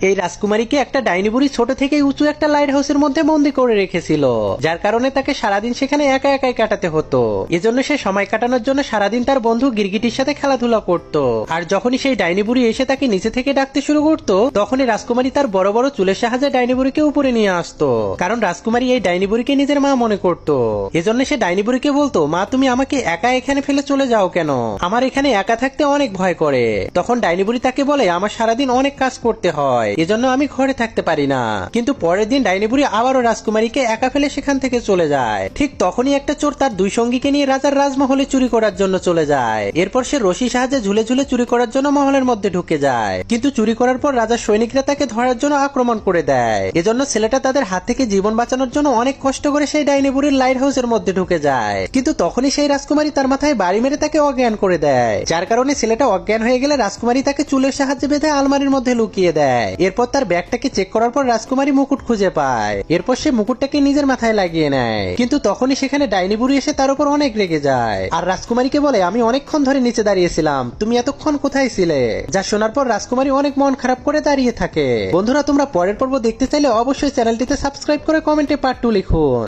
এই রাজকুমারীকে একটা ডাইনি বুড়ি ছোট থেকেই উঁচু একটা লাইট হাউসের মধ্যে বন্দি করে রেখেছিল, যার কারণে তাকে সারাদিন সেখানে একা একাই কাটাতে হতো। এজন্য সে সময় কাটানোর জন্য সারাদিন তার বন্ধু গিরগিটির সাথে খেলাধুলা করত। আর যখনই সেই ডাইনি বুড়ি এসে তাকে নিচে থেকে ডাকতে শুরু করত, তখনই রাজকুমারী তার বড় বড় চুলের সাহায্যে ডাইনি বুড়িকে উপরে নিয়ে আসতো, কারণ রাজকুমারী এই ডাইনি বুড়িকে নিজের মা মনে করত। এজন্য সে ডাইনি বুড়িকে বলতো, মা তুমি আমাকে একা এখানে ফেলে চলে যাও কেন, আমার এখানে একা থাকতে অনেক ভয় করে। তখন ডাইনি বুড়ি তাকে বলে, আমার সারাদিন অনেক কাজ করতে হয়, এজন্য আমি ঘরে থাকতে পারি না। কিন্তু পরের দিন ডাইনি বুড়ি আবারও রাজকুমারীকে একা ফেলে সেখান থেকে চলে যায়। ঠিক তখনই একটা চোর তার দুই সঙ্গীকে নিয়ে রাজার রাজমহলে চুরি করার জন্য চলে যায়। এরপর সে রশি সাহায্যে ঝুলে ঝুলে চুরি করার জন্য মহলের মধ্যে ঢুকে যায়। কিন্তু চুরি করার পর রাজার সৈনিকরা তাকে ধরার জন্য আক্রমণ করে দেয়। এজন্য ছেলেটা তাদের হাত থেকে জীবন বাঁচানোর জন্য অনেক কষ্ট করে সেই ডাইনি বুড়ির লাইট হাউসের মধ্যে ঢুকে যায়। কিন্তু তখনই সেই রাজকুমারী তার মাথায় বাড়ি মেরে তাকে অজ্ঞান করে দেয়, যার কারণে ছেলেটা অজ্ঞান হয়ে গেলে রাজকুমারী তাকে চুলের সাহায্যে বেঁধে আলমারির মধ্যে লুকিয়ে দেয়। এরপর তার ব্যাগটাকে চেক করার পর রাজকুমারী মুকুট খুঁজে পায়। এরপর সে মুকুটটাকে নিজের মাথায় লাগিয়ে নেয়। কিন্তু তখনই সেখানে ডাইনি বুড়ি এসে তার উপর অনেক রেগে যায় আর রাজকুমারীকে বলে, আমি অনেকক্ষণ ধরে নিচে দাঁড়িয়েছিলাম, তুমি এতক্ষণ কোথায় ছিলে? যা শোনার পর রাজকুমারী অনেক মন খারাপ করে দাঁড়িয়ে থাকে। বন্ধুরা, তোমরা পরের পর্ব দেখতে চাইলে অবশ্যই চ্যানেলটিতে সাবস্ক্রাইব করে কমেন্টে পার্ট 2 লিখুন।